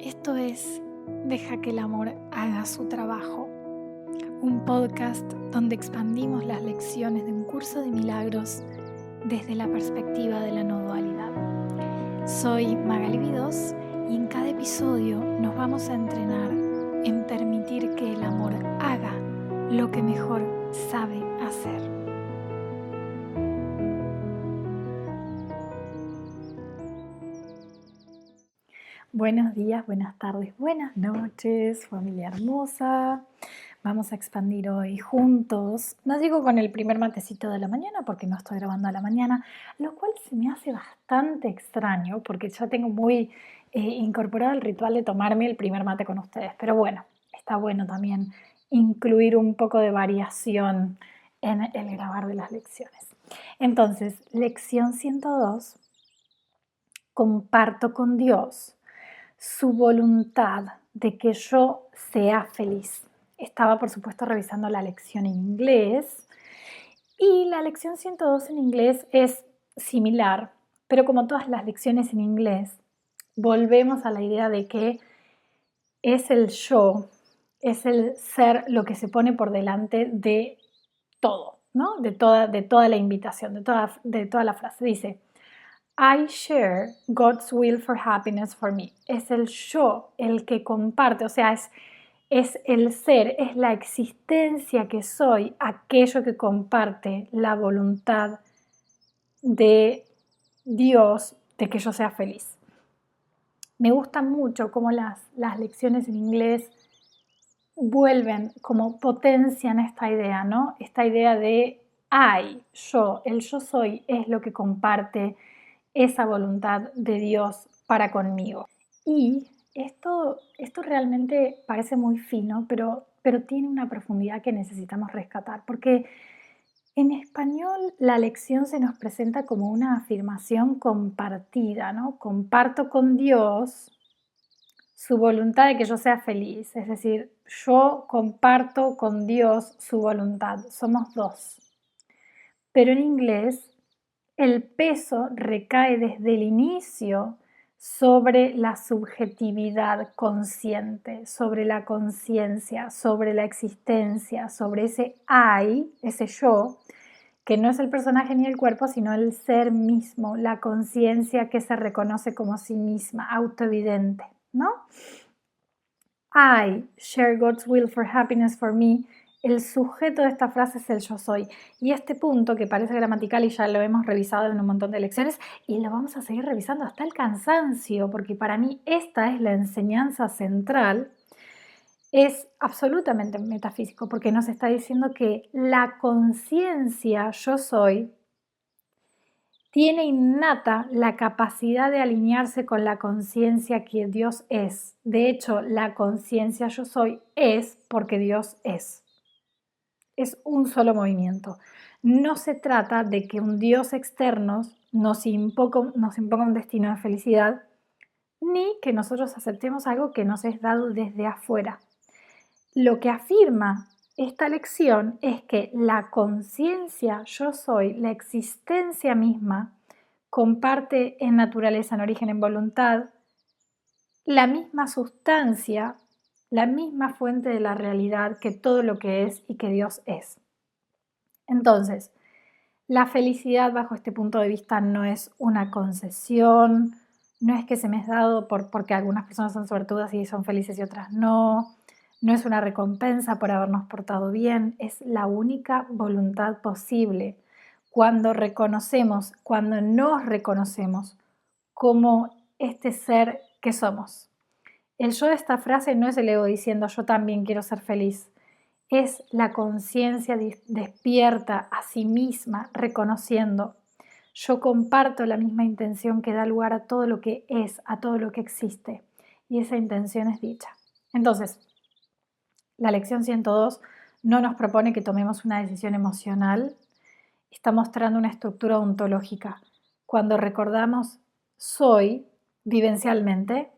Esto es Deja que el amor haga su trabajo, un podcast donde expandimos las lecciones de un curso de milagros desde la perspectiva de la no dualidad. Soy Magali Vidós y en cada episodio nos vamos a entrenar en permitir que el amor haga lo que mejor sabe hacer. Buenos días, buenas tardes, buenas noches, familia hermosa. Vamos a expandir hoy juntos. No digo con el primer matecito de la mañana porque no estoy grabando a la mañana, lo cual se me hace bastante extraño porque ya tengo muy incorporado el ritual de tomarme el primer mate con ustedes. Pero bueno, está bueno también incluir un poco de variación en el grabar de las lecciones. Entonces, lección 102. Comparto con Dios su voluntad de que yo sea feliz. Estaba, por supuesto, revisando la lección en inglés y la lección 102 en inglés es similar, pero como todas las lecciones en inglés, volvemos a la idea de que es el yo, es el ser lo que se pone por delante de todo, ¿no? De toda la invitación, de toda la frase. Dice: I share God's will for happiness for me. Es el yo el que comparte, o sea, es el ser, es la existencia que soy, aquello que comparte la voluntad de Dios de que yo sea feliz. Me gusta mucho cómo las lecciones en inglés vuelven, como potencian esta idea, ¿no? Esta idea de yo, el yo soy es lo que comparte esa voluntad de Dios para conmigo. Y esto realmente parece muy fino, pero tiene una profundidad que necesitamos rescatar, porque en español la lección se nos presenta como una afirmación compartida, ¿no? Comparto con Dios su voluntad de que yo sea feliz, es decir, yo comparto con Dios su voluntad, somos dos. Pero en inglés el peso recae desde el inicio sobre la subjetividad consciente, sobre la conciencia, sobre la existencia, sobre ese ese yo, que no es el personaje ni el cuerpo, sino el ser mismo, la conciencia que se reconoce como sí misma, autoevidente, ¿no? I share God's will for happiness for me. El sujeto de esta frase es el yo soy. Y este punto, que parece gramatical y ya lo hemos revisado en un montón de lecciones, y lo vamos a seguir revisando hasta el cansancio, porque para mí esta es la enseñanza central, es absolutamente metafísico, porque nos está diciendo que la conciencia yo soy tiene innata la capacidad de alinearse con la conciencia que Dios es. De hecho, la conciencia yo soy es porque Dios es. Es un solo movimiento. No se trata de que un Dios externo nos imponga un destino de felicidad, ni que nosotros aceptemos algo que nos es dado desde afuera. Lo que afirma esta lección es que la conciencia yo soy, la existencia misma, comparte en naturaleza, en origen, en voluntad, la misma sustancia, la misma fuente de la realidad que todo lo que es y que Dios es. Entonces, la felicidad bajo este punto de vista no es una concesión, no es que se me es dado porque algunas personas son suertudas y son felices y otras no, no es una recompensa por habernos portado bien, es la única voluntad posible cuando nos reconocemos como este ser que somos. El yo de esta frase no es el ego diciendo yo también quiero ser feliz, es la conciencia despierta a sí misma, reconociendo yo comparto la misma intención que da lugar a todo lo que es, a todo lo que existe, y esa intención es dicha. Entonces, la lección 102 no nos propone que tomemos una decisión emocional, está mostrando una estructura ontológica. Cuando recordamos soy vivencialmente,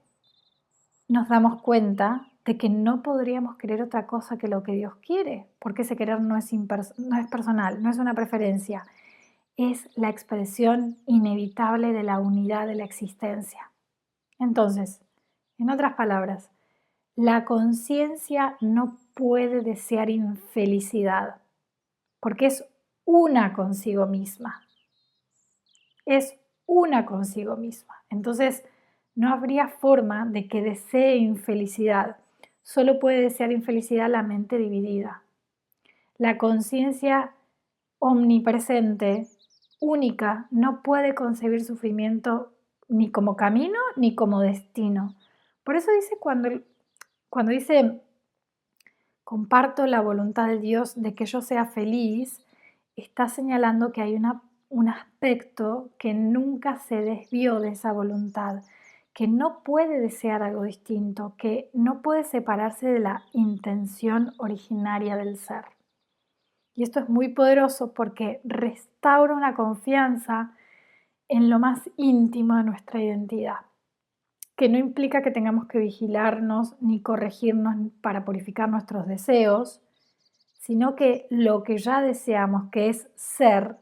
nos damos cuenta de que no podríamos querer otra cosa que lo que Dios quiere, porque ese querer no es personal, no es una preferencia, es la expresión inevitable de la unidad de la existencia. Entonces, En otras palabras, la conciencia no puede desear infelicidad porque es una consigo misma. Es una consigo misma. Entonces, no habría forma de que desee infelicidad. Solo puede desear infelicidad la mente dividida. La conciencia omnipresente, única, no puede concebir sufrimiento ni como camino ni como destino. Por eso dice cuando dice comparto la voluntad de Dios de que yo sea feliz, está señalando que hay un aspecto que nunca se desvió de esa voluntad, que no puede desear algo distinto, que no puede separarse de la intención originaria del ser. Y esto es muy poderoso porque restaura una confianza en lo más íntimo de nuestra identidad, que no implica que tengamos que vigilarnos ni corregirnos para purificar nuestros deseos, sino que lo que ya deseamos, que es ser,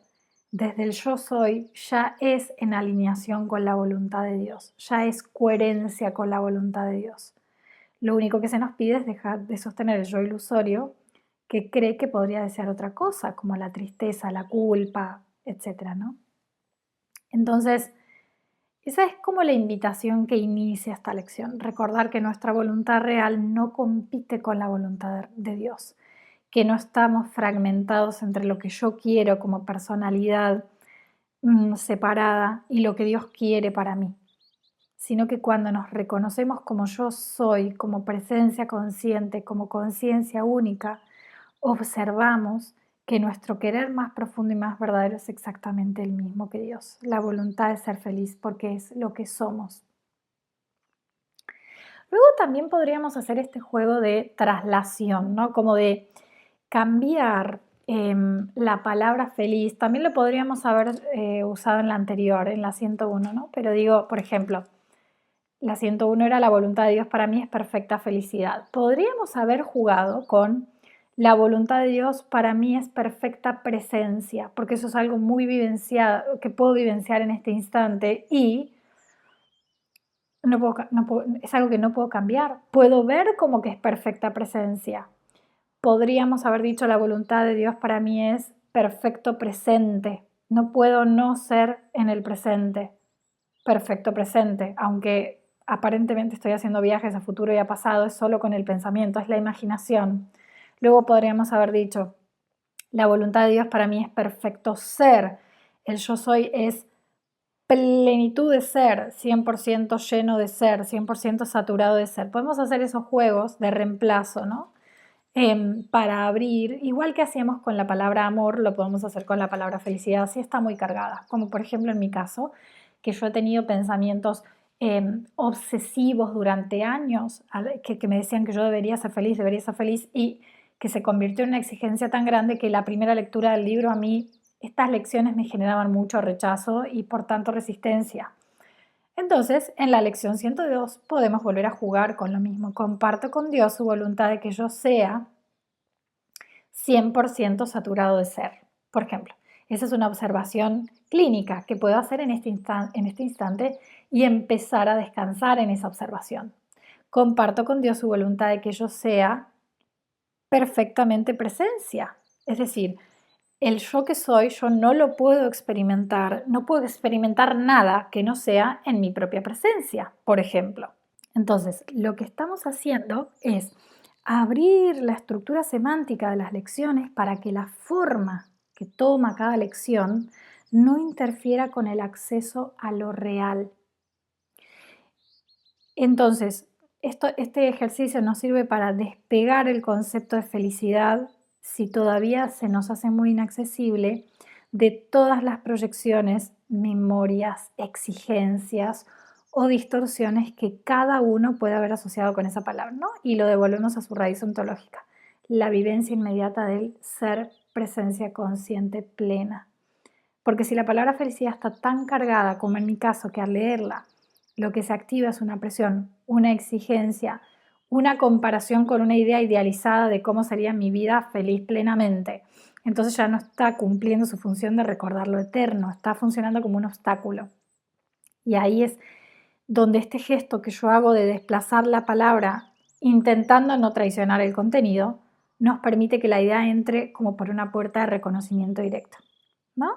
desde el yo soy, ya es en alineación con la voluntad de Dios, ya es coherencia con la voluntad de Dios. Lo único que se nos pide es dejar de sostener el yo ilusorio que cree que podría desear otra cosa, como la tristeza, la culpa, etcétera, ¿no? Entonces, esa es como la invitación que inicia esta lección, recordar que nuestra voluntad real no compite con la voluntad de Dios, que no estamos fragmentados entre lo que yo quiero como personalidad separada y lo que Dios quiere para mí, sino que cuando nos reconocemos como yo soy, como presencia consciente, como conciencia única, observamos que nuestro querer más profundo y más verdadero es exactamente el mismo que Dios, la voluntad de ser feliz, porque es lo que somos. Luego también podríamos hacer este juego de traslación, ¿no? Como de cambiar la palabra feliz. También lo podríamos haber usado en la anterior, en la 101, ¿no? Pero digo, por ejemplo, la 101 era la voluntad de Dios para mí es perfecta felicidad. Podríamos haber jugado con la voluntad de Dios para mí es perfecta presencia, porque eso es algo muy vivenciado, que puedo vivenciar en este instante y es algo que no puedo cambiar. Puedo ver como que es perfecta presencia. Podríamos haber dicho la voluntad de Dios para mí es perfecto presente. No puedo no ser en el presente. Perfecto presente, aunque aparentemente estoy haciendo viajes a futuro y a pasado, es solo con el pensamiento, es la imaginación. Luego podríamos haber dicho, la voluntad de Dios para mí es perfecto ser. El yo soy es plenitud de ser, 100% lleno de ser, 100% saturado de ser. Podemos hacer esos juegos de reemplazo, ¿no? Para abrir, igual que hacíamos con la palabra amor, lo podemos hacer con la palabra felicidad, si está muy cargada, como por ejemplo en mi caso, que yo he tenido pensamientos obsesivos durante años, que me decían que yo debería ser feliz, y que se convirtió en una exigencia tan grande que la primera lectura del libro a mí, estas lecciones me generaban mucho rechazo y por tanto resistencia. Entonces, en la lección 102 podemos volver a jugar con lo mismo. Comparto con Dios su voluntad de que yo sea 100% saturado de ser. Por ejemplo, esa es una observación clínica que puedo hacer en este instante y empezar a descansar en esa observación. Comparto con Dios su voluntad de que yo sea perfectamente presencia. Es decir, el yo que soy, yo no lo puedo experimentar, no puedo experimentar nada que no sea en mi propia presencia, por ejemplo. Entonces, lo que estamos haciendo es abrir la estructura semántica de las lecciones para que la forma que toma cada lección no interfiera con el acceso a lo real. Entonces, este ejercicio nos sirve para despegar el concepto de felicidad si todavía se nos hace muy inaccesible de todas las proyecciones, memorias, exigencias o distorsiones que cada uno puede haber asociado con esa palabra, ¿no? Y lo devolvemos a su raíz ontológica, la vivencia inmediata del ser presencia consciente plena. Porque si la palabra felicidad está tan cargada como en mi caso, que al leerla lo que se activa es una presión, una exigencia, una comparación con una idea idealizada de cómo sería mi vida feliz plenamente. Entonces ya no está cumpliendo su función de recordar lo eterno, está funcionando como un obstáculo. Y ahí es donde este gesto que yo hago de desplazar la palabra intentando no traicionar el contenido, nos permite que la idea entre como por una puerta de reconocimiento directo, ¿no?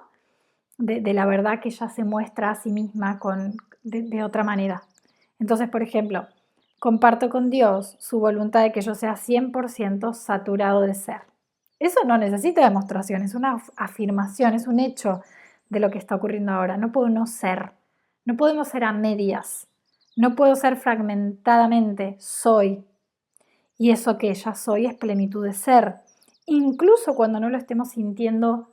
De la verdad que ella se muestra a sí misma de otra manera. Entonces, por ejemplo, comparto con Dios su voluntad de que yo sea 100% saturado de ser. Eso no necesita demostración, es una afirmación, es un hecho de lo que está ocurriendo ahora. No puedo no ser, no podemos ser a medias, no puedo ser fragmentadamente, soy. Y eso que ya soy es plenitud de ser, incluso cuando no lo estemos sintiendo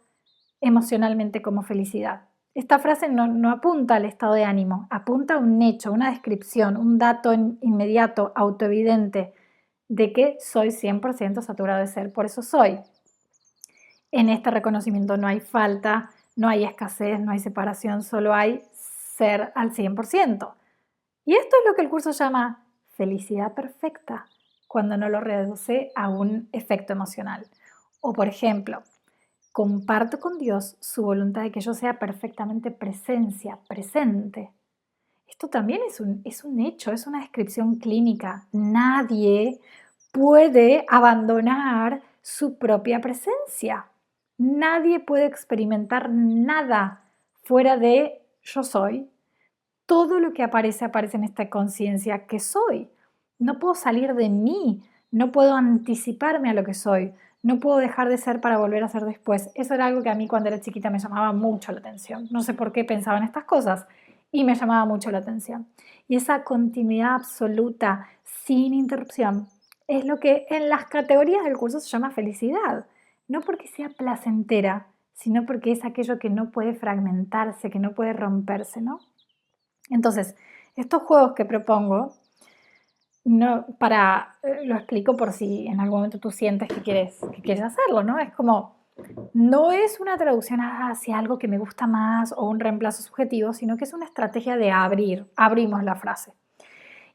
emocionalmente como felicidad. Esta frase no apunta al estado de ánimo, apunta a un hecho, una descripción, un dato inmediato, autoevidente, de que soy 100% saturado de ser, por eso soy. En este reconocimiento no hay falta, no hay escasez, no hay separación, solo hay ser al 100%. Y esto es lo que el curso llama felicidad perfecta, cuando no lo reduce a un efecto emocional. O por ejemplo, comparto con Dios su voluntad de que yo sea perfectamente presencia, presente. Esto también es un hecho, es una descripción clínica. Nadie puede abandonar su propia presencia. Nadie puede experimentar nada fuera de yo soy. Todo lo que aparece aparece en esta conciencia que soy. No puedo salir de mí, no puedo anticiparme a lo que soy, no puedo dejar de ser para volver a ser después. Eso era algo que a mí cuando era chiquita me llamaba mucho la atención. No sé por qué pensaba en estas cosas y me llamaba mucho la atención. Y esa continuidad absoluta, sin interrupción, es lo que en las categorías del curso se llama felicidad. No porque sea placentera, sino porque es aquello que no puede fragmentarse, que no puede romperse, ¿no? Entonces, estos juegos que propongo, lo explico por si en algún momento tú sientes que quieres hacerlo, ¿no? Es como, no es una traducción hacia algo que me gusta más o un reemplazo subjetivo, sino que es una estrategia de abrimos la frase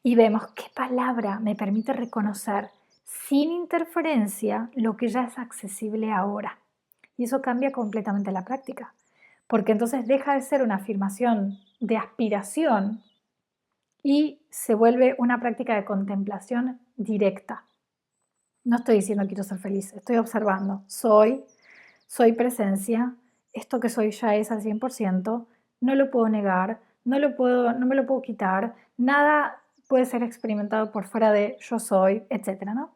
y vemos qué palabra me permite reconocer sin interferencia lo que ya es accesible ahora. Y eso cambia completamente la práctica, porque entonces deja de ser una afirmación de aspiración y se vuelve una práctica de contemplación directa. No estoy diciendo quiero ser feliz, estoy observando, soy presencia, esto que soy ya es al 100%, no lo puedo negar, no me lo puedo quitar, nada puede ser experimentado por fuera de yo soy, etcétera, ¿no?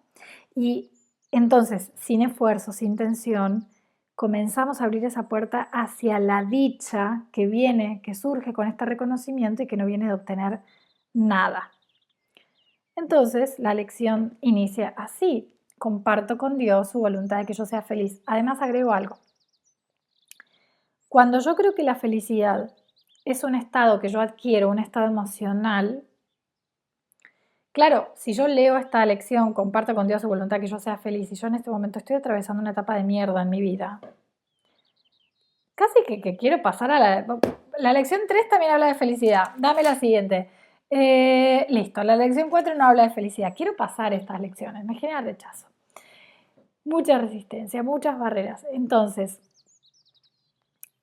Y entonces, sin esfuerzo, sin tensión, comenzamos a abrir esa puerta hacia la dicha que viene, que surge con este reconocimiento y que no viene de obtener nada. Entonces, la lección inicia así. Comparto con Dios su voluntad de que yo sea feliz. Además, agrego algo. Cuando yo creo que la felicidad es un estado que yo adquiero, un estado emocional, claro, si yo leo esta lección, comparto con Dios su voluntad que yo sea feliz y yo en este momento estoy atravesando una etapa de mierda en mi vida, casi que quiero pasar a la lección 3 también habla de felicidad. Dame la siguiente. Listo, la lección 4 no habla de felicidad. Quiero pasar estas lecciones, me genera rechazo. Mucha resistencia, muchas barreras. Entonces,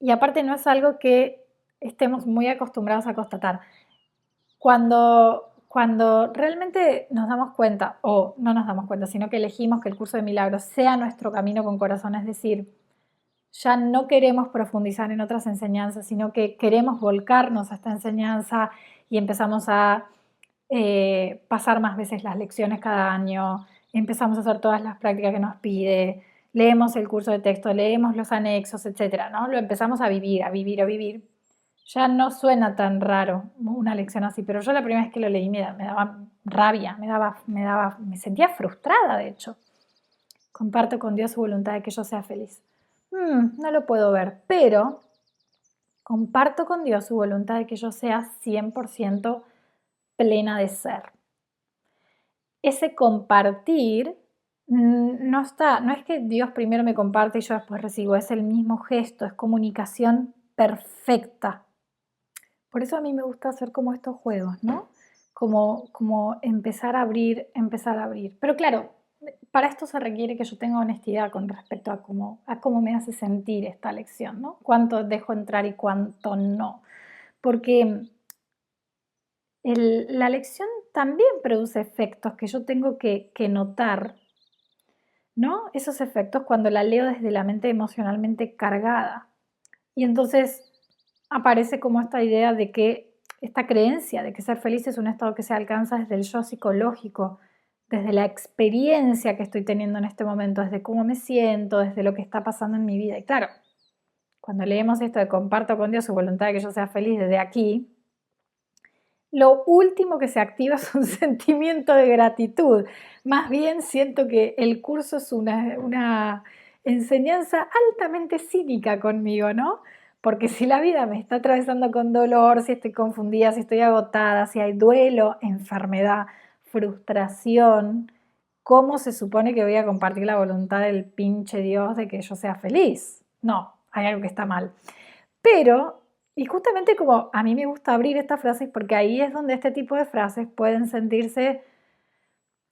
y aparte no es algo que estemos muy acostumbrados a constatar. Cuando realmente nos damos cuenta, o no nos damos cuenta, sino que elegimos que el curso de milagros sea nuestro camino con corazón, es decir, ya no queremos profundizar en otras enseñanzas, sino que queremos volcarnos a esta enseñanza y empezamos a pasar más veces las lecciones cada año, empezamos a hacer todas las prácticas que nos pide, leemos el curso de texto, leemos los anexos, etcétera, ¿no? Lo empezamos a vivir, a vivir, a vivir. Ya no suena tan raro una lección así, pero yo la primera vez que lo leí me daba rabia, me sentía frustrada, de hecho. Comparto con Dios su voluntad de que yo sea feliz. No lo puedo ver, pero comparto con Dios su voluntad de que yo sea 100% plena de ser. Ese compartir no es que Dios primero me comparte y yo después recibo, es el mismo gesto, es comunicación perfecta. Por eso a mí me gusta hacer como estos juegos, ¿no? Como empezar a abrir, empezar a abrir. Pero claro, para esto se requiere que yo tenga honestidad con respecto a cómo me hace sentir esta lección, ¿no? Cuánto dejo entrar y cuánto no. Porque la lección también produce efectos que yo tengo que notar, ¿no? Esos efectos cuando la leo desde la mente emocionalmente cargada. Y entonces aparece como esta idea de que, esta creencia de que ser feliz es un estado que se alcanza desde el yo psicológico, desde la experiencia que estoy teniendo en este momento, desde cómo me siento, desde lo que está pasando en mi vida. Y claro, cuando leemos esto de comparto con Dios su voluntad de que yo sea feliz desde aquí, lo último que se activa es un sentimiento de gratitud. Más bien siento que el curso es una enseñanza altamente cínica conmigo, ¿no? Porque si la vida me está atravesando con dolor, si estoy confundida, si estoy agotada, si hay duelo, enfermedad, frustración, ¿cómo se supone que voy a compartir la voluntad del pinche Dios de que yo sea feliz? No, hay algo que está mal. Pero, y justamente como a mí me gusta abrir estas frases, porque ahí es donde este tipo de frases pueden sentirse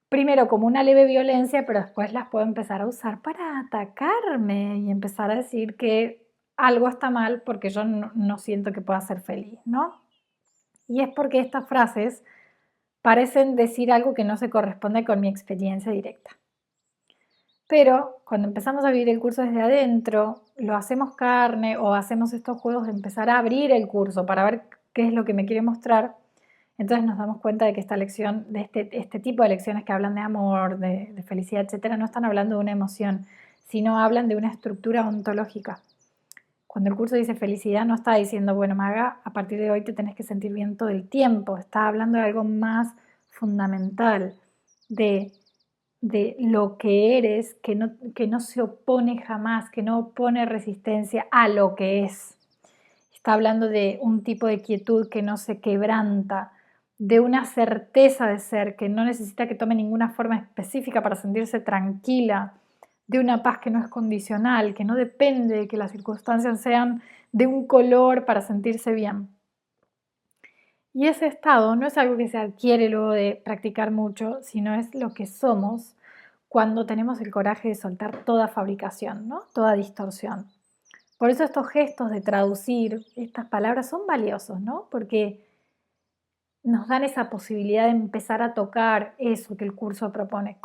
primero como una leve violencia, pero después las puedo empezar a usar para atacarme y empezar a decir que algo está mal porque yo no siento que pueda ser feliz, ¿no? Y es porque estas frases parecen decir algo que no se corresponde con mi experiencia directa. Pero cuando empezamos a vivir el curso desde adentro, lo hacemos carne o hacemos estos juegos de empezar a abrir el curso para ver qué es lo que me quiere mostrar, entonces nos damos cuenta de que esta lección, de este tipo de lecciones que hablan de amor, de felicidad, etcétera, no están hablando de una emoción, sino hablan de una estructura ontológica. Cuando el curso dice felicidad, no está diciendo, bueno, Maga, a partir de hoy te tenés que sentir bien todo el tiempo. Está hablando de algo más fundamental, de lo que eres, que no se opone jamás, que no opone resistencia a lo que es. Está hablando de un tipo de quietud que no se quebranta, de una certeza de ser, que no necesita que tome ninguna forma específica para sentirse tranquila, de una paz que no es condicional, que no depende de que las circunstancias sean de un color para sentirse bien. Y ese estado no es algo que se adquiere luego de practicar mucho, sino es lo que somos cuando tenemos el coraje de soltar toda fabricación, ¿no? Toda distorsión. Por eso estos gestos de traducir estas palabras son valiosos, ¿no? Porque nos dan esa posibilidad de empezar a tocar eso que el curso propone.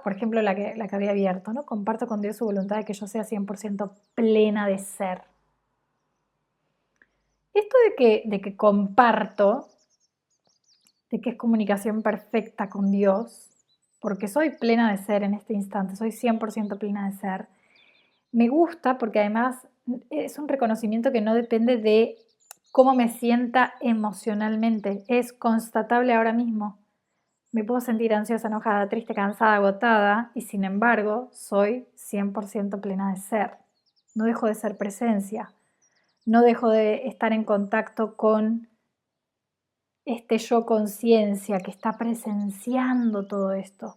Por ejemplo, la que había abierto, ¿no? Comparto con Dios su voluntad de que yo sea 100% plena de ser. Esto de que comparto, de que es comunicación perfecta con Dios, porque soy plena de ser en este instante, soy 100% plena de ser, me gusta porque además es un reconocimiento que no depende de cómo me sienta emocionalmente, es constatable ahora mismo. Me puedo sentir ansiosa, enojada, triste, cansada, agotada y sin embargo soy 100% plena de ser. No dejo de ser presencia, no dejo de estar en contacto con este yo conciencia que está presenciando todo esto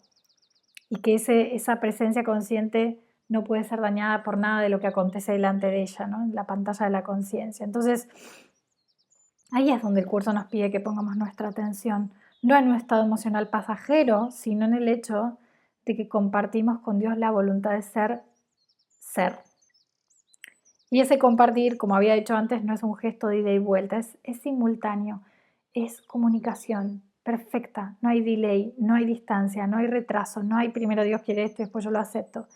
y que esa presencia consciente no puede ser dañada por nada de lo que acontece delante de ella, ¿no? En la pantalla de la conciencia. Entonces, ahí es donde el curso nos pide que pongamos nuestra atención, no en un estado emocional pasajero, sino en el hecho de que compartimos con Dios la voluntad de ser, ser. Y ese compartir, como había dicho antes, no es un gesto de ida y vuelta, es simultáneo, es comunicación perfecta, no hay delay, no hay distancia, no hay retraso, no hay primero Dios quiere esto y después yo lo acepto.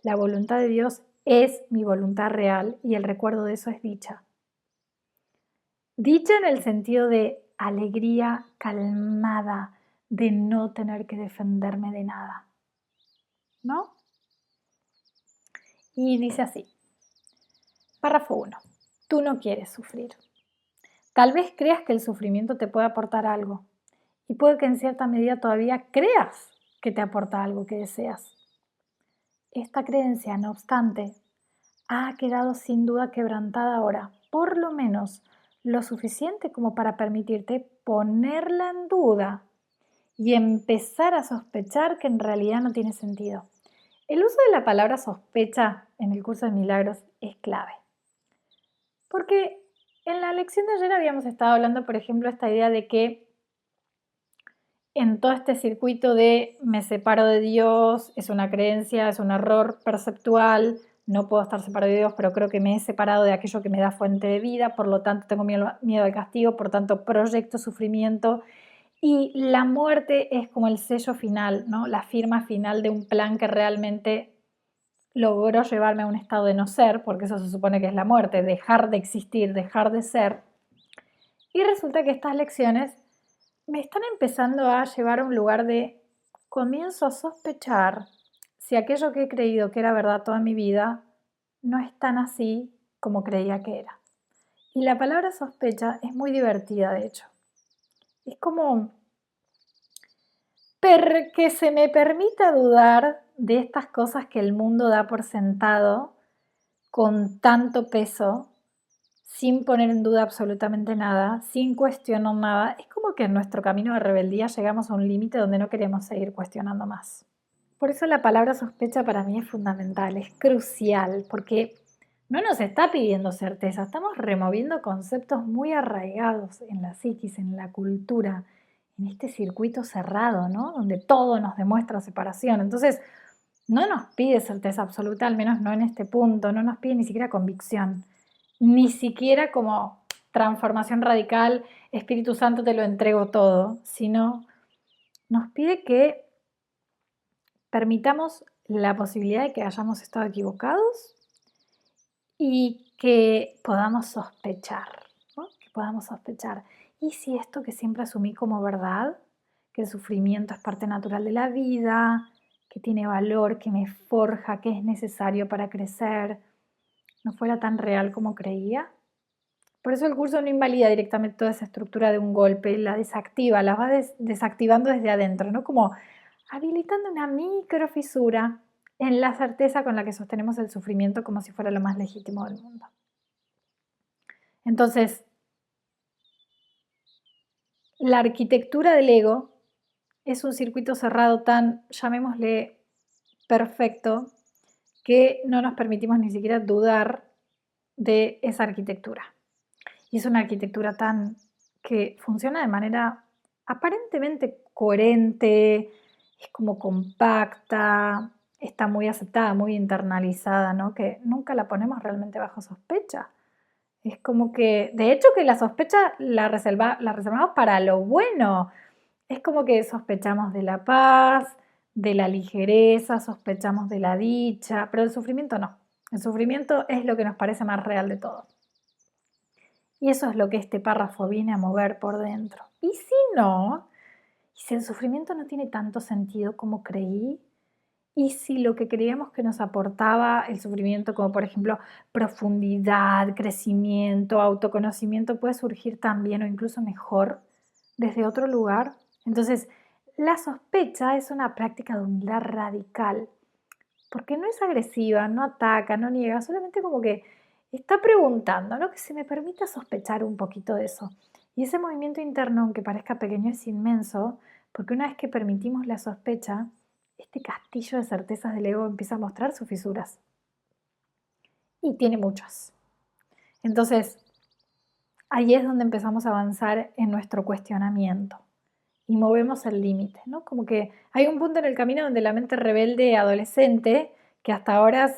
La voluntad de Dios es mi voluntad real y el recuerdo de eso es dicha. Dicha en el sentido de alegría calmada, de no tener que defenderme de nada, ¿no? Y dice así, párrafo 1. Tú no quieres sufrir. Tal vez creas que el sufrimiento te puede aportar algo y puede que en cierta medida todavía creas que te aporta algo que deseas. Esta creencia, no obstante, ha quedado sin duda quebrantada ahora, por lo menos lo suficiente como para permitirte ponerla en duda y empezar a sospechar que en realidad no tiene sentido. El uso de la palabra sospecha en el curso de milagros es clave. Porque en la lección de ayer habíamos estado hablando, por ejemplo, esta idea de que en todo este circuito de me separo de Dios, es una creencia, es un error perceptual, no puedo estar separado de Dios, pero creo que me he separado de aquello que me da fuente de vida, por lo tanto tengo miedo al castigo, por tanto proyecto sufrimiento Y la muerte es como el sello final, ¿no? La firma final de un plan que realmente logró llevarme a un estado de no ser, porque eso se supone que es la muerte, dejar de existir, dejar de ser. Y resulta que estas lecciones me están empezando a llevar a un lugar de comienzo a sospechar si aquello que he creído que era verdad toda mi vida no es tan así como creía que era. Y la palabra sospecha es muy divertida, de hecho. Es como que se me permita dudar de estas cosas que el mundo da por sentado con tanto peso, sin poner en duda absolutamente nada, sin cuestionar nada. Es como que en nuestro camino de rebeldía llegamos a un límite donde no queremos seguir cuestionando más. Por eso la palabra sospecha para mí es fundamental, es crucial, porque no nos está pidiendo certeza, estamos removiendo conceptos muy arraigados en la psiquis, en la cultura, en este circuito cerrado, ¿no? Donde todo nos demuestra separación. Entonces, no nos pide certeza absoluta, al menos no en este punto, no nos pide ni siquiera convicción, ni siquiera como transformación radical, Espíritu Santo te lo entrego todo, sino nos pide que permitamos la posibilidad de que hayamos estado equivocados y que podamos sospechar, ¿no? Que podamos sospechar. ¿Y si esto que siempre asumí como verdad, que el sufrimiento es parte natural de la vida, que tiene valor, que me forja, que es necesario para crecer, no fuera tan real como creía? Por eso el curso no invalida directamente toda esa estructura de un golpe, la desactiva, la va desactivando desde adentro, ¿no? Como habilitando una micro fisura en la certeza con la que sostenemos el sufrimiento como si fuera lo más legítimo del mundo. Entonces, la arquitectura del ego es un circuito cerrado tan, llamémosle, perfecto, que no nos permitimos ni siquiera dudar de esa arquitectura. Y es una arquitectura tan que funciona de manera aparentemente coherente, es como compacta, está muy aceptada, muy internalizada, ¿no? Que nunca la ponemos realmente bajo sospecha. Es como que, de hecho, que la sospecha la reservamos para lo bueno. Es como que sospechamos de la paz, de la ligereza, sospechamos de la dicha, pero el sufrimiento no. El sufrimiento es lo que nos parece más real de todo. Y eso es lo que este párrafo viene a mover por dentro. Y si no, y si el sufrimiento no tiene tanto sentido como creí, y si lo que creíamos que nos aportaba el sufrimiento, como por ejemplo profundidad, crecimiento, autoconocimiento, puede surgir también o incluso mejor desde otro lugar. Entonces, la sospecha es una práctica de humildad radical, porque no es agresiva, no ataca, no niega, solamente como que está preguntando, ¿no? Que se me permita sospechar un poquito de eso. Y ese movimiento interno, aunque parezca pequeño, es inmenso, porque una vez que permitimos la sospecha, este castillo de certezas del ego empieza a mostrar sus fisuras. Y tiene muchas. Entonces, ahí es donde empezamos a avanzar en nuestro cuestionamiento y movemos el límite, ¿no? Como que hay un punto en el camino donde la mente rebelde adolescente, que hasta ahora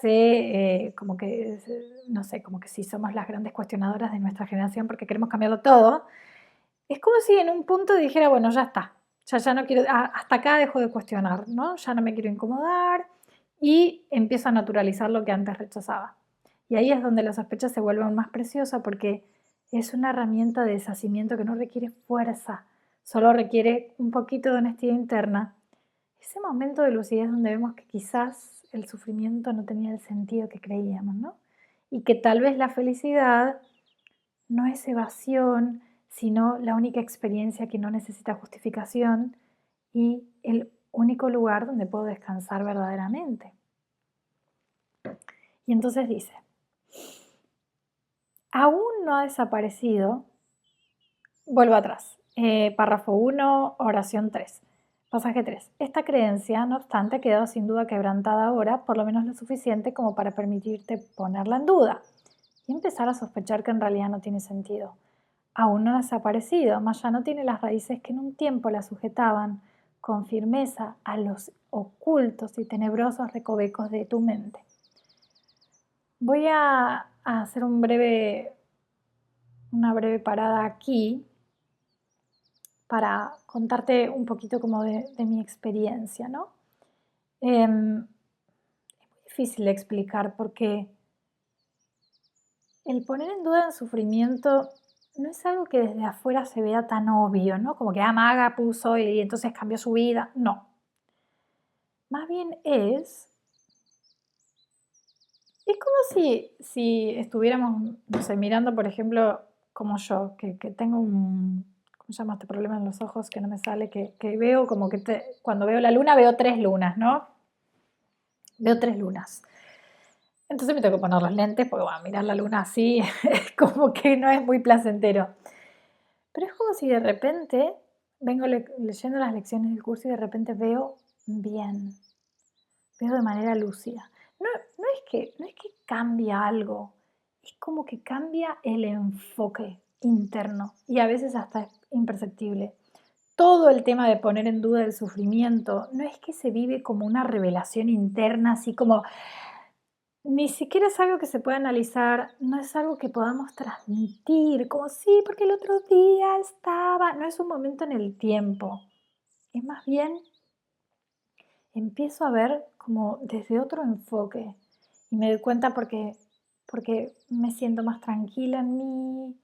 como que, no sé, como que sí somos las grandes cuestionadoras de nuestra generación porque queremos cambiarlo todo, es como si en un punto dijera, bueno, ya está, ya no quiero, hasta acá dejo de cuestionar, ¿no? Ya no me quiero incomodar y empiezo a naturalizar lo que antes rechazaba. Y ahí es donde la sospecha se vuelve aún más preciosa porque es una herramienta de deshacimiento que no requiere fuerza, solo requiere un poquito de honestidad interna. Ese momento de lucidez donde vemos que quizás el sufrimiento no tenía el sentido que creíamos, ¿no? Y que tal vez la felicidad no es evasión, sino la única experiencia que no necesita justificación y el único lugar donde puedo descansar verdaderamente. Y entonces dice, aún no ha desaparecido, vuelvo atrás, párrafo 1, oración 3. Pasaje 3. Esta creencia, no obstante, ha quedado sin duda quebrantada ahora, por lo menos lo suficiente como para permitirte ponerla en duda y empezar a sospechar que en realidad no tiene sentido. Aún no ha desaparecido, mas ya no tiene las raíces que en un tiempo la sujetaban con firmeza a los ocultos y tenebrosos recovecos de tu mente. Voy a hacer una breve parada aquí para contarte un poquito como de mi experiencia, ¿no? Es muy difícil de explicar porque el poner en duda el sufrimiento no es algo que desde afuera se vea tan obvio, ¿no? Como que Maga puso y entonces cambió su vida. No. Más bien es como si estuviéramos, no sé, mirando, por ejemplo, como yo, que tengo ¿cómo se llama este problema en los ojos que no me sale? Que veo como que cuando veo la luna veo 3 lunas, ¿no? Veo 3 lunas. Entonces me tengo que poner los lentes porque, bueno, mirar la luna así es como que no es muy placentero. Pero es como si de repente vengo leyendo las lecciones del curso y de repente veo bien, veo de manera lúcida. No es que cambia algo, es como que cambia el enfoque interno y a veces hasta es imperceptible. Todo el tema de poner en duda el sufrimiento no es que se vive como una revelación interna, así como ni siquiera es algo que se pueda analizar, no es algo que podamos transmitir, como sí, porque el otro día estaba, no es un momento en el tiempo, es más bien empiezo a ver como desde otro enfoque y me doy cuenta porque me siento más tranquila en mí,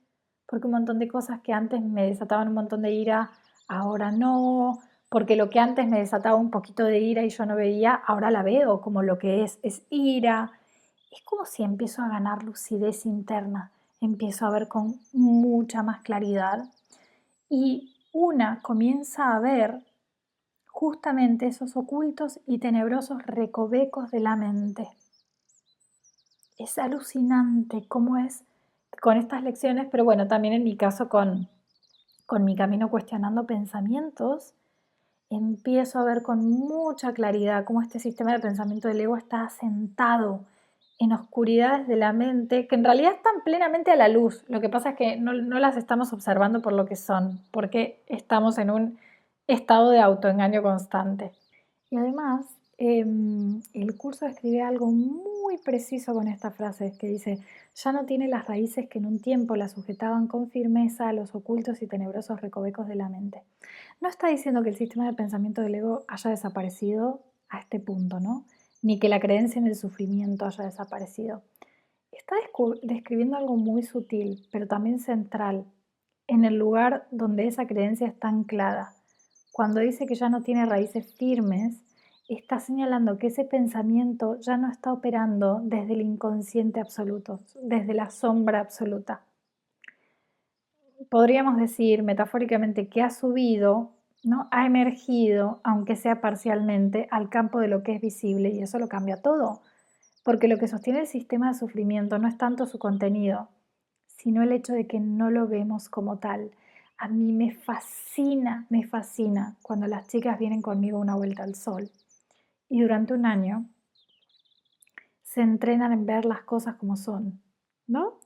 porque un montón de cosas que antes me desataban un montón de ira, ahora no, porque lo que antes me desataba un poquito de ira y yo no veía, ahora la veo como lo que es ira. Es como si empiezo a ganar lucidez interna, empiezo a ver con mucha más claridad y una comienza a ver justamente esos ocultos y tenebrosos recovecos de la mente. Es alucinante cómo es con estas lecciones, pero bueno, también en mi caso con mi camino cuestionando pensamientos, empiezo a ver con mucha claridad cómo este sistema de pensamiento del ego está asentado en oscuridades de la mente que en realidad están plenamente a la luz. Lo que pasa es que no las estamos observando por lo que son, porque estamos en un estado de autoengaño constante. Y además, el curso describe algo muy preciso con esta frase que dice, ya no tiene las raíces que en un tiempo la sujetaban con firmeza a los ocultos y tenebrosos recovecos de la mente. No está diciendo que el sistema de pensamiento del ego haya desaparecido a este punto, ¿no? Ni que la creencia en el sufrimiento haya desaparecido. Está describiendo algo muy sutil, pero también central, en el lugar donde esa creencia está anclada. Cuando dice que ya no tiene raíces firmes, está señalando que ese pensamiento ya no está operando desde el inconsciente absoluto, desde la sombra absoluta. Podríamos decir metafóricamente que ha subido, ¿no? Ha emergido, aunque sea parcialmente, al campo de lo que es visible y eso lo cambia todo, porque lo que sostiene el sistema de sufrimiento no es tanto su contenido, sino el hecho de que no lo vemos como tal. A mí me fascina cuando las chicas vienen conmigo a una vuelta al sol y durante un año se entrenan en ver las cosas como son, ¿no?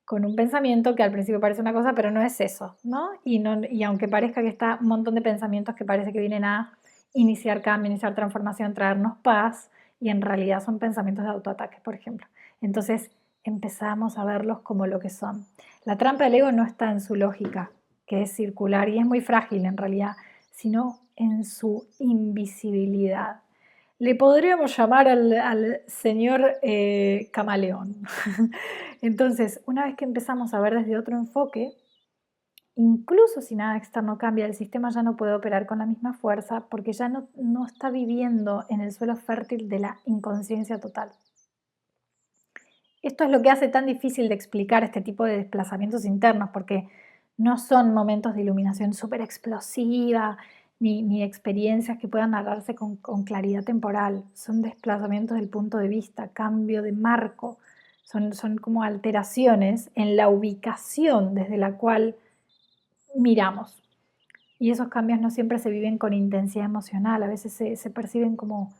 Con un pensamiento que al principio parece una cosa, pero no es eso, ¿no? Y aunque parezca que está un montón de pensamientos que parece que vienen a iniciar cambio, iniciar transformación, traernos paz, y en realidad son pensamientos de autoataque, por ejemplo. Entonces empezamos a verlos como lo que son. La trampa del ego no está en su lógica, que es circular y es muy frágil en realidad, sino en su invisibilidad. Le podríamos llamar al señor camaleón. Entonces, una vez que empezamos a ver desde otro enfoque, incluso si nada externo cambia, el sistema ya no puede operar con la misma fuerza porque ya no está viviendo en el suelo fértil de la inconsciencia total. Esto es lo que hace tan difícil de explicar este tipo de desplazamientos internos, porque no son momentos de iluminación súper explosiva, ni experiencias que puedan narrarse con claridad temporal. Son desplazamientos del punto de vista, cambio de marco, son como alteraciones en la ubicación desde la cual miramos. Y esos cambios no siempre se viven con intensidad emocional, a veces se perciben como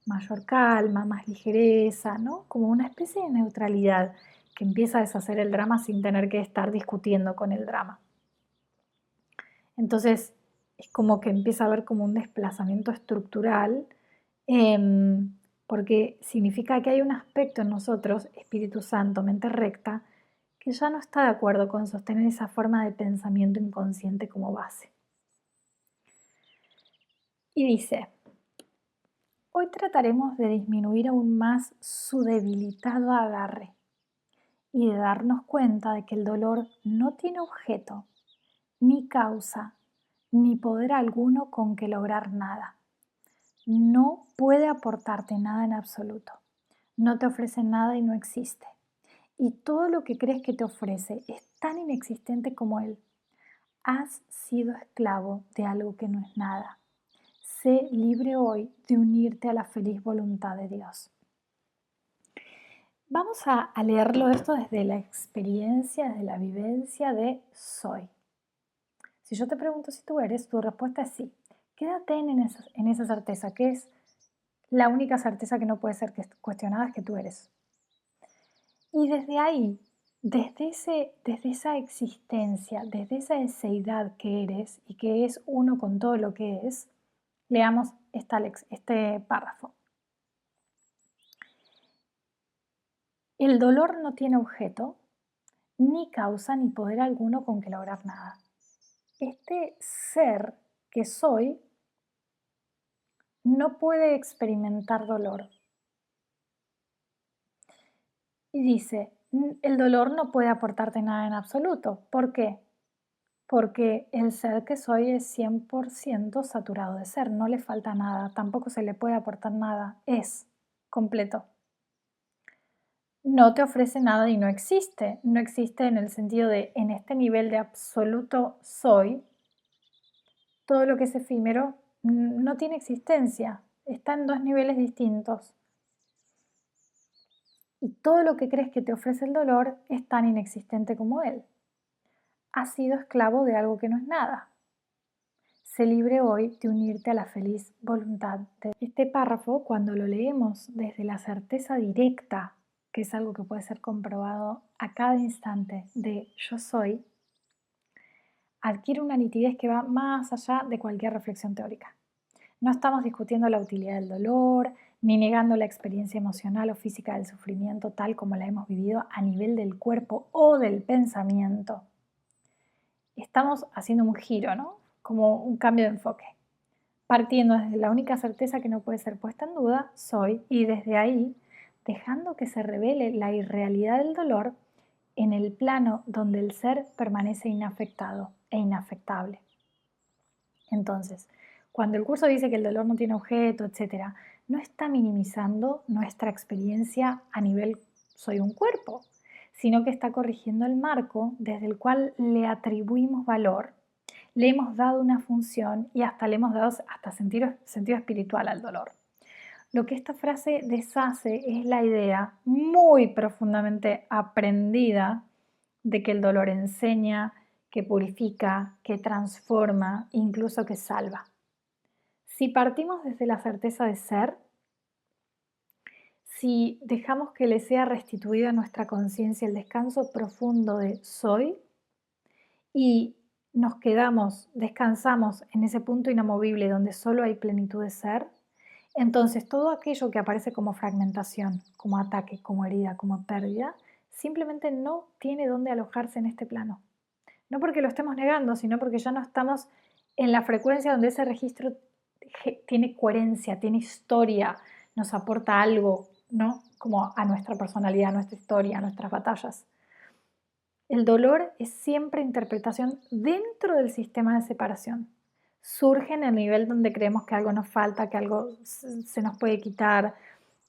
mayor calma, más ligereza, ¿no? Como una especie de neutralidad que empieza a deshacer el drama sin tener que estar discutiendo con el drama. Entonces es como que empieza a haber como un desplazamiento estructural, porque significa que hay un aspecto en nosotros, Espíritu Santo, mente recta, que ya no está de acuerdo con sostener esa forma de pensamiento inconsciente como base. Y dice, hoy trataremos de disminuir aún más su debilitado agarre y de darnos cuenta de que el dolor no tiene objeto, ni causa, ni poder alguno con que lograr nada. No puede aportarte nada en absoluto. No te ofrece nada y no existe. Y todo lo que crees que te ofrece es tan inexistente como él. Has sido esclavo de algo que no es nada. Sé libre hoy de unirte a la feliz voluntad de Dios. Vamos a leerlo esto desde la experiencia, desde la vivencia de soy. Si yo te pregunto si tú eres, tu respuesta es sí. Quédate en esa certeza, que es la única certeza que no puede ser cuestionada, es que tú eres. Y desde ahí, desde esa existencia, desde esa eseidad que eres y que es uno con todo lo que es, leamos este párrafo. El dolor no tiene objeto, ni causa, ni poder alguno con que lograr nada. Este ser que soy no puede experimentar dolor. Y dice, el dolor no puede aportarte nada en absoluto. ¿Por qué? Porque el ser que soy es 100% saturado de ser, no le falta nada, tampoco se le puede aportar nada, es completo. No te ofrece nada y no existe en el sentido de en este nivel de absoluto soy, todo lo que es efímero no tiene existencia, está en dos niveles distintos. Y todo lo que crees que te ofrece el dolor es tan inexistente como él. Has sido esclavo de algo que no es nada. Sé libre hoy de unirte a la feliz voluntad de este párrafo. Cuando lo leemos desde la certeza directa, que es algo que puede ser comprobado a cada instante de yo soy, adquiere una nitidez que va más allá de cualquier reflexión teórica. No estamos discutiendo la utilidad del dolor, ni negando la experiencia emocional o física del sufrimiento tal como la hemos vivido a nivel del cuerpo o del pensamiento. Estamos haciendo un giro, ¿no? Como un cambio de enfoque. Partiendo desde la única certeza que no puede ser puesta en duda, soy, y desde ahí, dejando que se revele la irrealidad del dolor en el plano donde el ser permanece inafectado e inafectable. Entonces, cuando el curso dice que el dolor no tiene objeto, etc., no está minimizando nuestra experiencia a nivel soy un cuerpo, sino que está corrigiendo el marco desde el cual le atribuimos valor, le hemos dado una función y hasta le hemos dado hasta sentido espiritual al dolor. Lo que esta frase deshace es la idea muy profundamente aprendida de que el dolor enseña, que purifica, que transforma, incluso que salva. Si partimos desde la certeza de ser, si dejamos que le sea restituido a nuestra conciencia el descanso profundo de soy y nos quedamos, descansamos en ese punto inamovible donde solo hay plenitud de ser, entonces todo aquello que aparece como fragmentación, como ataque, como herida, como pérdida, simplemente no tiene dónde alojarse en este plano. No porque lo estemos negando, sino porque ya no estamos en la frecuencia donde ese registro tiene coherencia, tiene historia, nos aporta algo, ¿no? Como a nuestra personalidad, a nuestra historia, a nuestras batallas. El dolor es siempre interpretación dentro del sistema de separación. Surge en el nivel donde creemos que algo nos falta, que algo se nos puede quitar,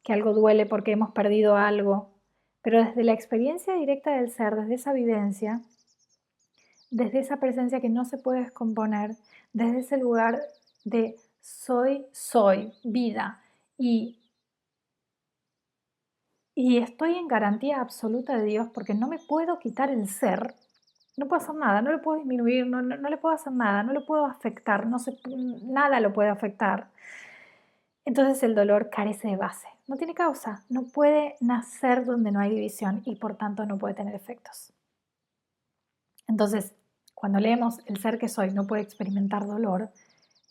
que algo duele porque hemos perdido algo. Pero desde la experiencia directa del ser, desde esa vivencia, desde esa presencia que no se puede descomponer, desde ese lugar de soy, vida, y estoy en garantía absoluta de Dios porque no me puedo quitar el ser, no puedo hacer nada, no lo puedo disminuir, no le puedo hacer nada, no lo puedo afectar, nada lo puede afectar. Entonces el dolor carece de base, no tiene causa, no puede nacer donde no hay división y por tanto no puede tener efectos. Entonces, cuando leemos el ser que soy no puede experimentar dolor,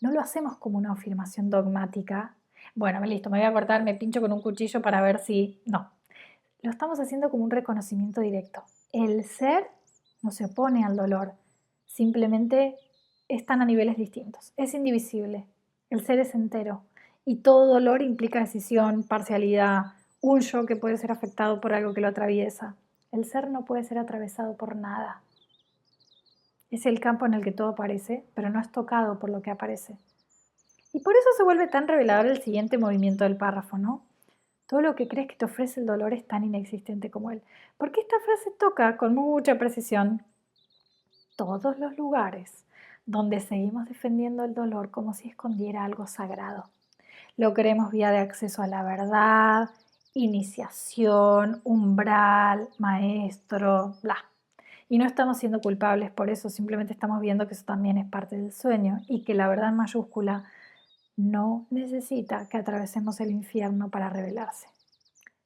no lo hacemos como una afirmación dogmática. Bueno, listo, me voy a cortar, me pincho con un cuchillo para ver si... No, lo estamos haciendo como un reconocimiento directo. El ser no se opone al dolor, simplemente están a niveles distintos, es indivisible. El ser es entero y todo dolor implica decisión, parcialidad, un yo que puede ser afectado por algo que lo atraviesa. El ser no puede ser atravesado por nada. Es el campo en el que todo aparece, pero no es tocado por lo que aparece. Y por eso se vuelve tan revelador el siguiente movimiento del párrafo, ¿no? Todo lo que crees que te ofrece el dolor es tan inexistente como él. Porque esta frase toca con mucha precisión todos los lugares donde seguimos defendiendo el dolor como si escondiera algo sagrado. Lo queremos vía de acceso a la verdad, iniciación, umbral, maestro, bla. Y no estamos siendo culpables por eso, simplemente estamos viendo que eso también es parte del sueño y que la verdad en mayúscula no necesita que atravesemos el infierno para revelarse.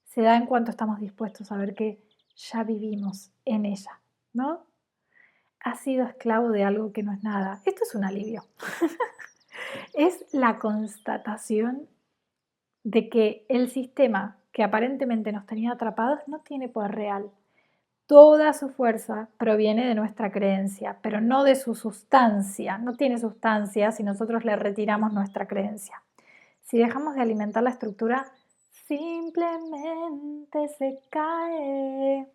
Se da en cuanto estamos dispuestos a ver que ya vivimos en ella, ¿no? Has sido esclavo de algo que no es nada. Esto es un alivio. Es la constatación de que el sistema que aparentemente nos tenía atrapados no tiene poder real. Toda su fuerza proviene de nuestra creencia, pero no de su sustancia. No tiene sustancia si nosotros le retiramos nuestra creencia. Si dejamos de alimentar la estructura, simplemente se cae.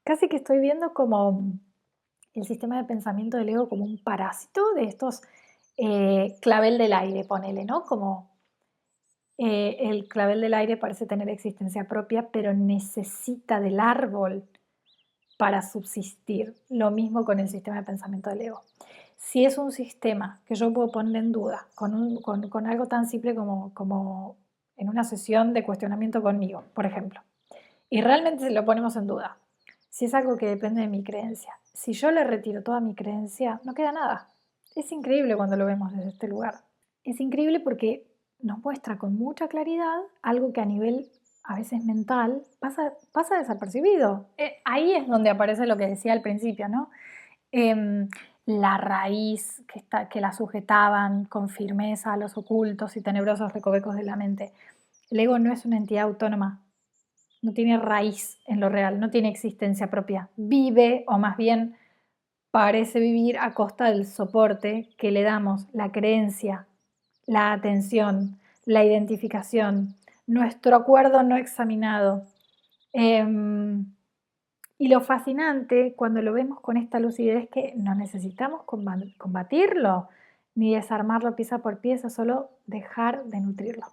Casi que estoy viendo como el sistema de pensamiento del ego como un parásito de estos clavel del aire, ponele, ¿no? Como el clavel del aire parece tener existencia propia, pero necesita del árbol para subsistir. Lo mismo con el sistema de pensamiento del ego. Si es un sistema que yo puedo poner en duda con algo tan simple como en una sesión de cuestionamiento conmigo, por ejemplo, y realmente lo ponemos en duda, si es algo que depende de mi creencia, si yo le retiro toda mi creencia, no queda nada. Es increíble cuando lo vemos desde este lugar. Es increíble porque nos muestra con mucha claridad algo que a nivel a veces mental pasa desapercibido. Ahí es donde aparece lo que decía al principio, ¿no? La raíz que la sujetaban con firmeza a los ocultos y tenebrosos recovecos de la mente. El ego no es una entidad autónoma, no tiene raíz en lo real, no tiene existencia propia. Vive, o más bien parece vivir a costa del soporte que le damos, la creencia, la atención, la identificación, nuestro acuerdo no examinado. Y lo fascinante cuando lo vemos con esta lucidez es que no necesitamos combatirlo ni desarmarlo pieza por pieza, solo dejar de nutrirlo.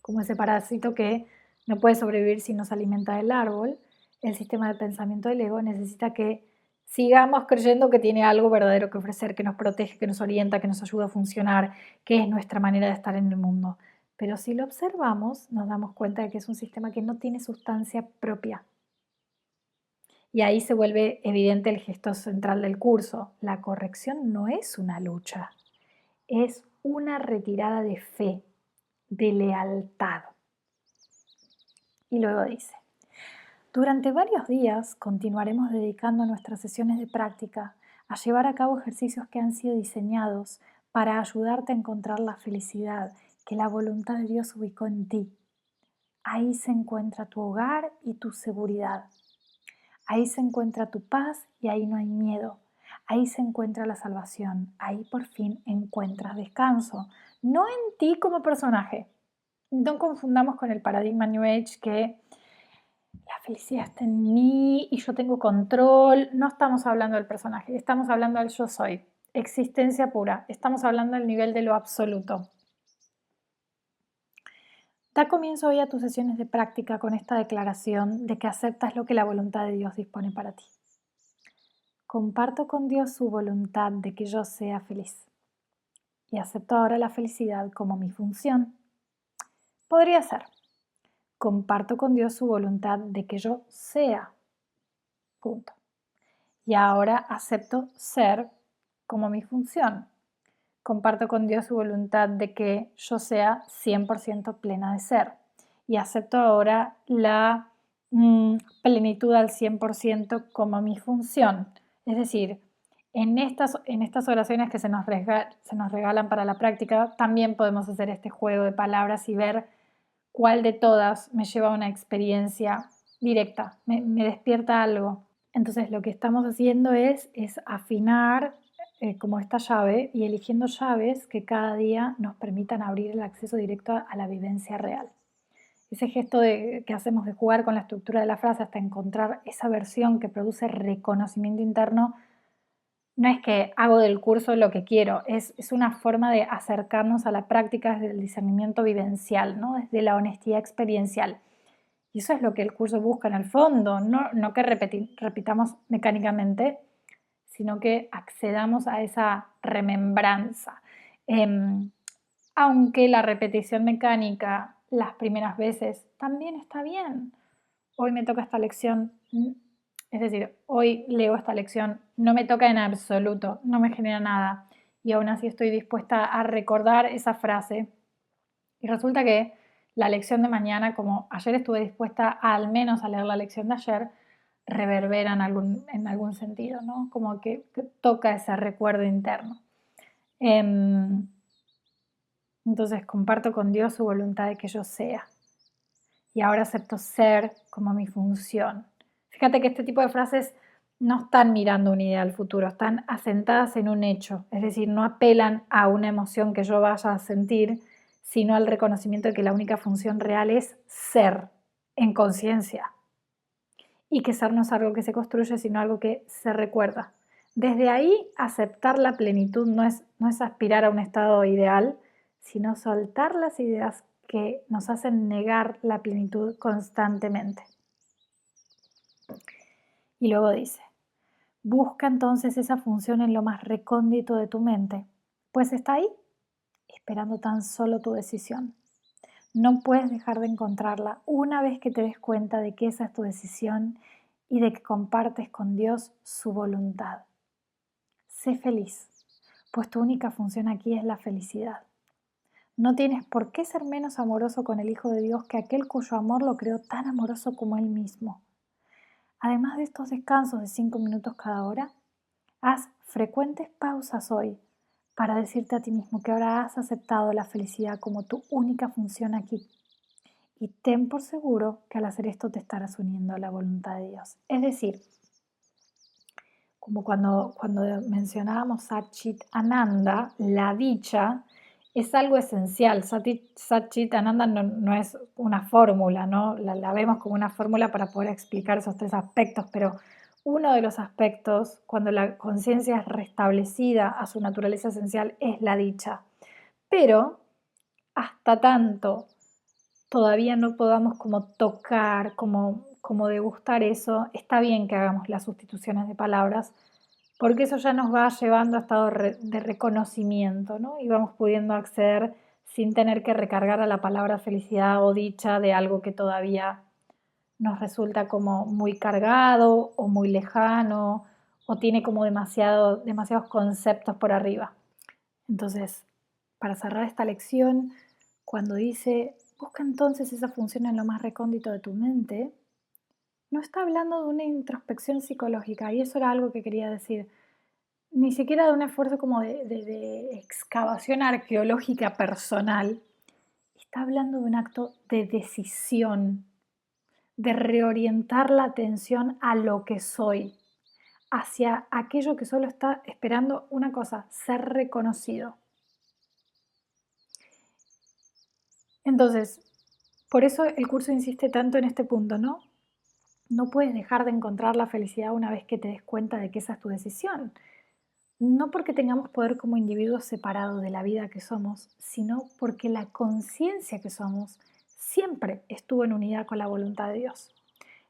Como ese parásito que no puede sobrevivir si no se alimenta del árbol, el sistema de pensamiento del ego necesita que sigamos creyendo que tiene algo verdadero que ofrecer, que nos protege, que nos orienta, que nos ayuda a funcionar, que es nuestra manera de estar en el mundo. Pero si lo observamos, nos damos cuenta de que es un sistema que no tiene sustancia propia. Y ahí se vuelve evidente el gesto central del curso. La corrección no es una lucha, es una retirada de fe, de lealtad. Y luego dice, durante varios días continuaremos dedicando nuestras sesiones de práctica a llevar a cabo ejercicios que han sido diseñados para ayudarte a encontrar la felicidad que la voluntad de Dios ubicó en ti. Ahí se encuentra tu hogar y tu seguridad. Ahí se encuentra tu paz y ahí no hay miedo. Ahí se encuentra la salvación. Ahí por fin encuentras descanso. No en ti como personaje. No confundamos con el paradigma New Age que la felicidad está en mí y yo tengo control. No estamos hablando del personaje, estamos hablando del yo soy. Existencia pura. Estamos hablando del nivel de lo absoluto. Da comienzo hoy a tus sesiones de práctica con esta declaración de que aceptas lo que la voluntad de Dios dispone para ti. Comparto con Dios su voluntad de que yo sea feliz y acepto ahora la felicidad como mi función. Podría ser, comparto con Dios su voluntad de que yo sea. Punto. Y ahora acepto ser como mi función. Comparto con Dios su voluntad de que yo sea 100% plena de ser. Y acepto ahora la plenitud al 100% como mi función. Es decir, en estas oraciones que se nos regalan para la práctica, también podemos hacer este juego de palabras y ver cuál de todas me lleva a una experiencia directa, me despierta algo. Entonces lo que estamos haciendo es afinar como esta llave y eligiendo llaves que cada día nos permitan abrir el acceso directo a la vivencia real. Ese gesto que hacemos de jugar con la estructura de la frase hasta encontrar esa versión que produce reconocimiento interno, no es que hago del curso lo que quiero, es una forma de acercarnos a la práctica desde el discernimiento vivencial, ¿no? Desde la honestidad experiencial. Y eso es lo que el curso busca en el fondo, no que repitamos mecánicamente, sino que accedamos a esa remembranza. Aunque la repetición mecánica las primeras veces también está bien. Hoy me toca esta lección, es decir, hoy leo esta lección, no me toca en absoluto, no me genera nada. Y aún así estoy dispuesta a recordar esa frase. Y resulta que la lección de mañana, como ayer estuve dispuesta al menos a leer la lección de ayer, reverbera en algún sentido, ¿no? Como que toca ese recuerdo interno. Entonces comparto con Dios su voluntad de que yo sea. Y ahora acepto ser como mi función. Fíjate que este tipo de frases no están mirando una idea al futuro, están asentadas en un hecho, es decir, no apelan a una emoción que yo vaya a sentir, sino al reconocimiento de que la única función real es ser en conciencia y que ser no es algo que se construye, sino algo que se recuerda. Desde ahí, aceptar la plenitud no es aspirar a un estado ideal, sino soltar las ideas que nos hacen negar la plenitud constantemente. Y luego dice, busca entonces esa función en lo más recóndito de tu mente, pues está ahí, esperando tan solo tu decisión. No puedes dejar de encontrarla una vez que te des cuenta de que esa es tu decisión y de que compartes con Dios su voluntad. Sé feliz, pues tu única función aquí es la felicidad. No tienes por qué ser menos amoroso con el Hijo de Dios que aquel cuyo amor lo creó tan amoroso como Él mismo. Además de estos descansos de 5 minutos cada hora, haz frecuentes pausas hoy para decirte a ti mismo que ahora has aceptado la felicidad como tu única función aquí. Y ten por seguro que al hacer esto te estarás uniendo a la voluntad de Dios. Es decir, como cuando mencionábamos Satchit Ananda, la dicha es algo esencial. Satchit Ananda no es una fórmula, ¿no? La vemos como una fórmula para poder explicar esos 3 aspectos, pero uno de los aspectos, cuando la conciencia es restablecida a su naturaleza esencial, es la dicha. Pero hasta tanto todavía no podamos como tocar, como degustar eso, está bien que hagamos las sustituciones de palabras, porque eso ya nos va llevando a estado de reconocimiento, ¿no? Y vamos pudiendo acceder sin tener que recargar a la palabra felicidad o dicha de algo que todavía nos resulta como muy cargado o muy lejano o tiene como demasiados conceptos por arriba. Entonces, para cerrar esta lección, cuando dice, busca entonces esa función en lo más recóndito de tu mente, no está hablando de una introspección psicológica, y eso era algo que quería decir, ni siquiera de un esfuerzo como de excavación arqueológica personal, está hablando de un acto de decisión, de reorientar la atención a lo que soy, hacia aquello que solo está esperando una cosa, ser reconocido. Entonces, por eso el curso insiste tanto en este punto, ¿no? No puedes dejar de encontrar la felicidad una vez que te des cuenta de que esa es tu decisión. No porque tengamos poder como individuos separados de la vida que somos, sino porque la conciencia que somos siempre estuvo en unidad con la voluntad de Dios.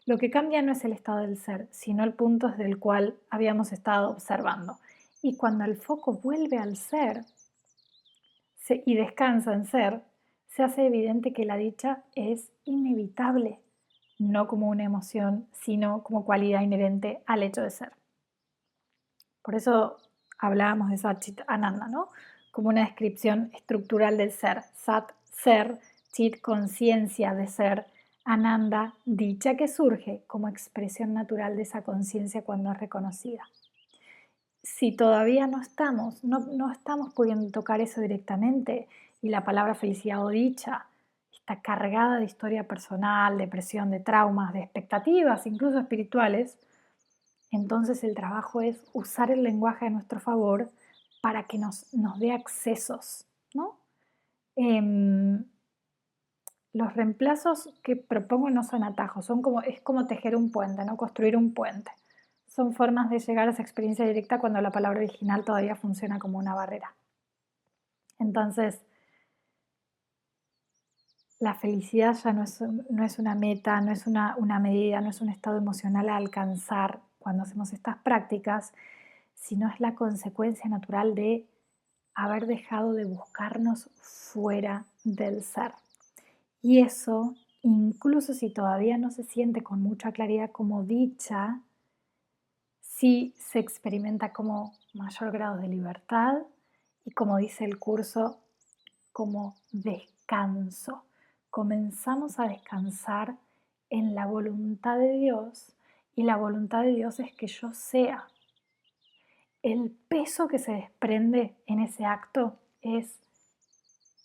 Lo que cambia no es el estado del ser, sino el punto desde el cual habíamos estado observando. Y cuando el foco vuelve al ser y descansa en ser, se hace evidente que la dicha es inevitable, no como una emoción, sino como cualidad inherente al hecho de ser. Por eso hablábamos de Satchit Ananda, ¿no? Como una descripción estructural del ser. Sat, ser, Chit, conciencia de ser, Ananda, dicha que surge como expresión natural de esa conciencia cuando es reconocida. Si todavía no estamos pudiendo tocar eso directamente y la palabra felicidad o dicha está cargada de historia personal, de presión, de traumas, de expectativas, incluso espirituales, entonces el trabajo es usar el lenguaje a nuestro favor para que nos dé accesos, ¿no? Em, los reemplazos que propongo no son atajos, es como tejer un puente, ¿no? Construir un puente. Son formas de llegar a esa experiencia directa cuando la palabra original todavía funciona como una barrera. Entonces, la felicidad ya no es una meta, no es una medida, no es un estado emocional a alcanzar cuando hacemos estas prácticas, sino es la consecuencia natural de haber dejado de buscarnos fuera del ser. Y eso, incluso si todavía no se siente con mucha claridad como dicha, sí se experimenta como mayor grado de libertad y, como dice el curso, como descanso. Comenzamos a descansar en la voluntad de Dios, y la voluntad de Dios es que yo sea. El peso que se desprende en ese acto es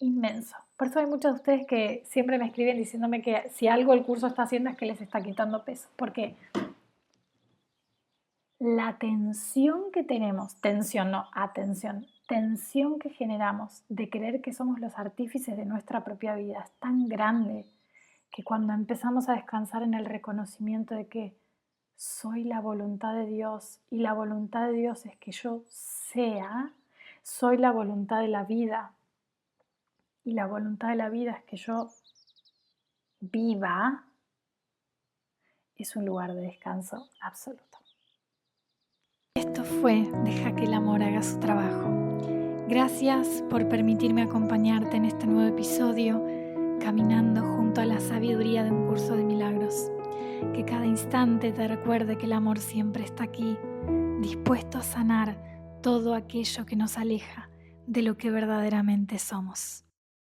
inmenso. Por eso hay muchos de ustedes que siempre me escriben diciéndome que si algo el curso está haciendo es que les está quitando peso, porque la tensión que tenemos, tensión no, atención, tensión que generamos de creer que somos los artífices de nuestra propia vida es tan grande que cuando empezamos a descansar en el reconocimiento de que soy la voluntad de Dios y la voluntad de Dios es que yo sea, soy la voluntad de la vida y la voluntad de la vida es que yo viva, es un lugar de descanso absoluto. Esto fue Deja que el amor haga su trabajo. Gracias por permitirme acompañarte en este nuevo episodio, caminando junto a la sabiduría de un curso de milagros. Que cada instante te recuerde que el amor siempre está aquí, dispuesto a sanar todo aquello que nos aleja de lo que verdaderamente somos.